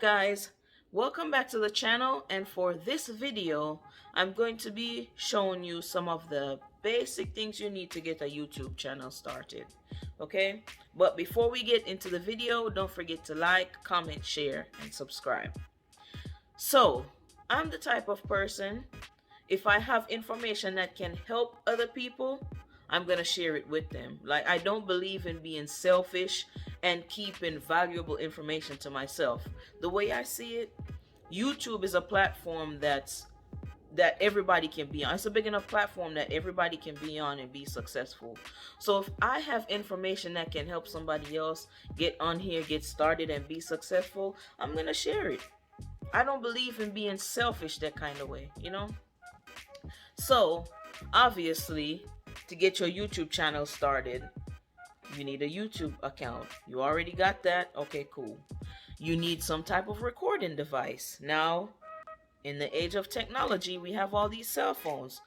guys, welcome back to the channel, and for this video I'm going to be showing you some of the basic things you need to get a YouTube channel started. Okay, but before we get into the video, don't forget to like, comment, share, and subscribe. So I'm the type of person, if I have information that can help other people, I'm going to share it with them. Like, I don't believe in being selfish and keeping valuable information to myself. The way I see it, YouTube is a platform that everybody can be on. It's a big enough platform that everybody can be on and be successful. So if I have information that can help somebody else get on here, get started, and be successful, I'm going to share it. I don't believe in being selfish that kind of way, you know? So, obviously, to get your YouTube channel started, you need a YouTube account. You already got that? Okay, cool. You need some type of recording device. Now, in the age of technology, we have all these cell phones.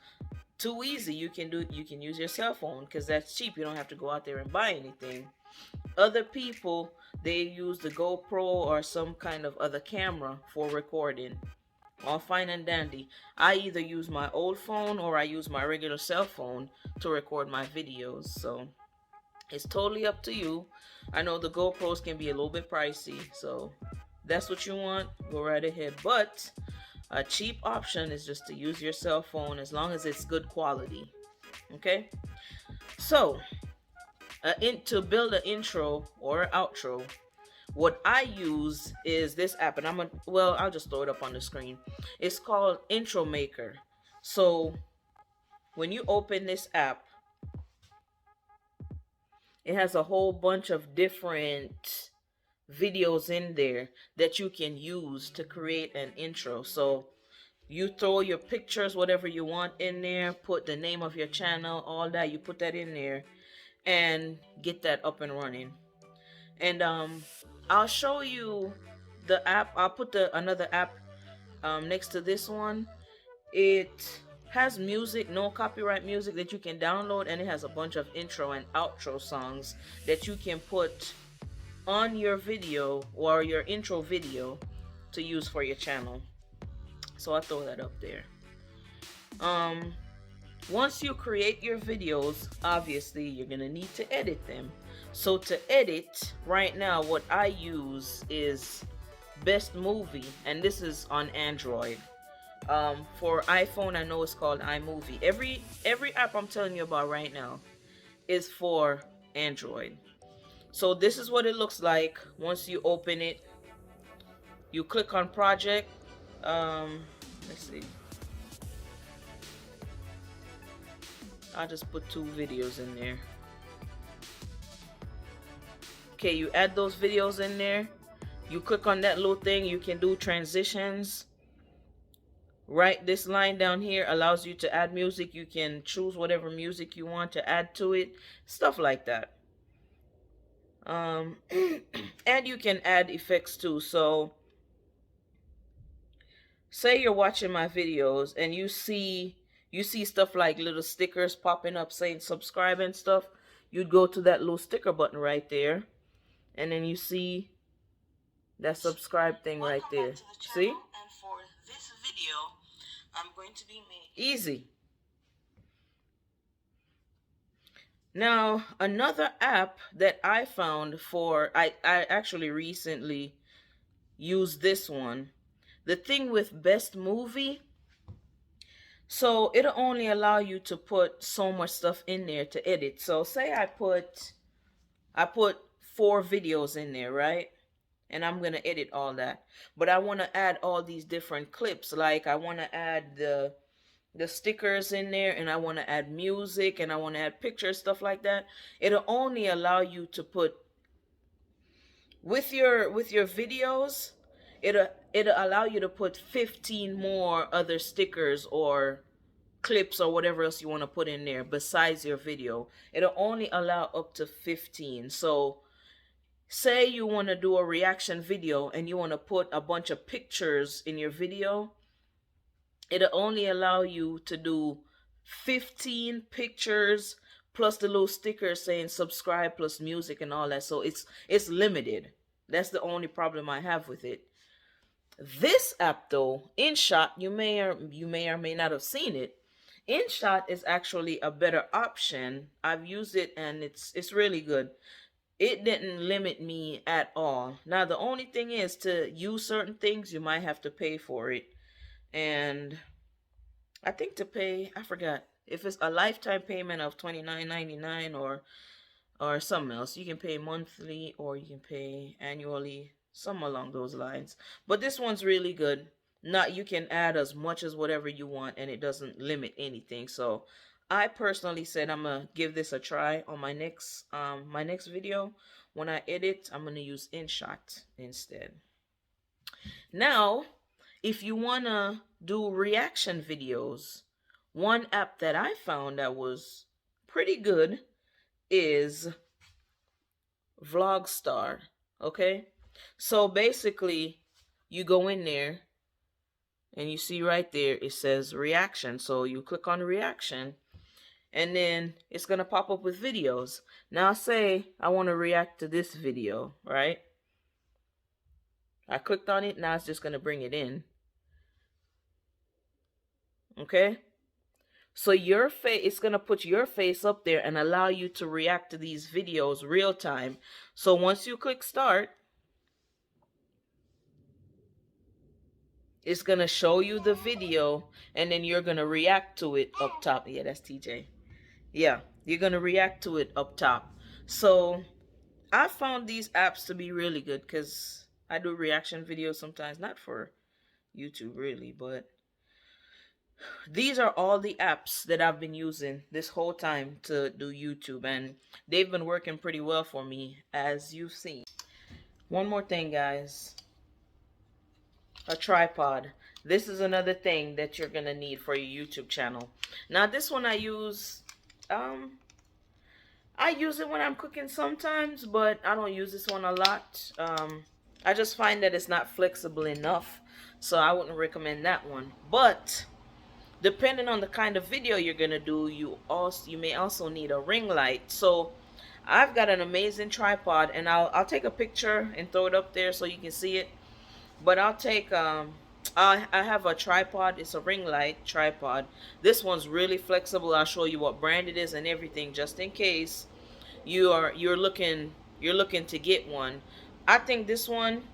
Too easy. You can use your cell phone because that's cheap. You don't have to go out there and buy anything. Other people, they use the GoPro or some kind of other camera for recording. All fine and dandy. I either use my old phone or I use my regular cell phone to record my videos. So it's totally up to you. I know the GoPros can be a little bit pricey, so that's what you want, go right ahead. But a cheap option is just to use your cell phone, as long as it's good quality. Okay, so to build an intro or outro, what I use is this app, and I'll just throw it up on the screen. It's called Intro Maker. So when you open this app, it has a whole bunch of different videos in there that you can use to create an intro. So you throw your pictures, whatever you want in there, put the name of your channel, all that, you put that in there and get that up and running. And I'll show you the app. I'll put another app next to this one. It has music, no copyright music, that you can download, and it has a bunch of intro and outro songs that you can put on your video or your intro video to use for your channel. So I'll throw that up there. Once you create your videos, obviously you're gonna need to edit them. So to edit, right now what I use is Best Movie, and this is on Android. For iPhone, I know it's called Imovie. Every app I'm telling you about right now is for Android. So this is what it looks like once you open it. You click on project. Let's see. I'll just put 2 videos in there. Okay, you add those videos in there. You click on that little thing. You can do transitions. Right, this line down here allows you to add music. You can choose whatever music you want to add to it. Stuff like that. And you can add effects too. So say you're watching my videos and you see stuff like little stickers popping up saying subscribe and stuff. You'd go to that little sticker button right there, and then you see that subscribe thing right there. See? And for this video, I'm going to be making easy. Now, another app that I found for, I actually recently used this one. The thing with Best Movie, so it'll only allow you to put so much stuff in there to edit. So say I put 4 videos in there, right? And I'm going to edit all that. But I want to add all these different clips. Like I want to add the stickers in there, and I want to add music, and I want to add pictures, stuff like that. It'll only allow you to put with your videos. It'll allow you to put 15 more other stickers or clips or whatever else you want to put in there besides your video. It'll only allow up to 15. So say you want to do a reaction video and you want to put a bunch of pictures in your video. It'll only allow you to do 15 pictures plus the little sticker saying subscribe plus music and all that. So it's limited. That's the only problem I have with it. This app though, InShot, you may or may not have seen it. InShot is actually a better option. I've used it and it's really good. It didn't limit me at all. Now the only thing is, to use certain things you might have to pay for it. And I think to pay, I forgot if it's a lifetime payment of $29.99 or something else. You can pay monthly or you can pay annually, some along those lines. But this one's really good. Not, you can add as much as whatever you want and it doesn't limit anything. So I personally said I'm gonna give this a try on my next video. When I edit, I'm gonna use InShot instead. Now, if you wanna do reaction videos, one app that I found that was pretty good is Vlogstar. Okay, so basically you go in there and you see right there it says reaction, so you click on reaction and then it's gonna pop up with videos. Now say I want to react to this video, right? I clicked on it, now it's just gonna bring it in. Okay, so your face, it's gonna put your face up there and allow you to react to these videos real time. So once you click start, it's gonna show you the video and then you're gonna react to it up top. Yeah, that's TJ. Yeah, you're gonna react to it up top. So I found these apps to be really good because I do reaction videos sometimes, not for YouTube really, but these are all the apps that I've been using this whole time to do YouTube, and they've been working pretty well for me, as you've seen. One more thing, guys. A tripod. This is another thing that you're gonna need for your YouTube channel. Now this one I use it when I'm cooking sometimes, but I don't use this one a lot. I just find that it's not flexible enough, so I wouldn't recommend that one. But depending on the kind of video you're gonna do, you may also need a ring light. So I've got an amazing tripod, and I'll take a picture and throw it up there so you can see it. But I'll take I have a tripod. It's a ring light tripod. This one's really flexible. I'll show you what brand it is and everything, just in case you're looking to get one. I think this one,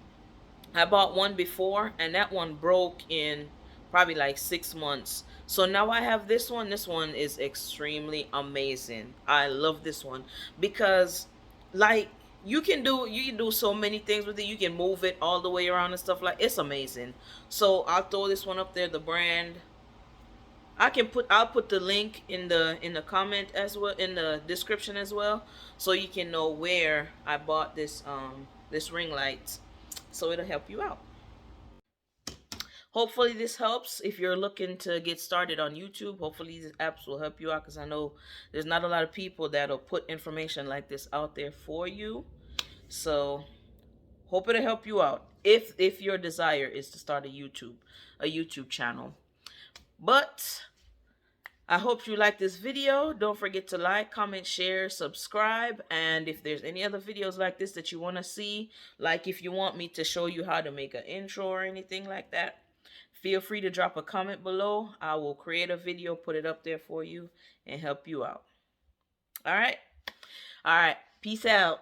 I bought one before and that one broke in probably like 6 months. So now I have this one. This one is extremely amazing. I love this one because, like, you can do so many things with it. You can move it all the way around and stuff, like it's amazing. So I'll throw this one up there, the brand. I'll put the link in the comment as well, in the description as well, so you can know where I bought this ring light, so it'll help you out. Hopefully this helps if you're looking to get started on YouTube. Hopefully these apps will help you out, because I know there's not a lot of people that'll put information like this out there for you. So hope it'll help you out if your desire is to start a YouTube channel. But I hope you like this video. Don't forget to like, comment, share, subscribe. And if there's any other videos like this that you want to see, like if you want me to show you how to make an intro or anything like that, feel free to drop a comment below. I will create a video, put it up there for you, and help you out. All right? All right. Peace out.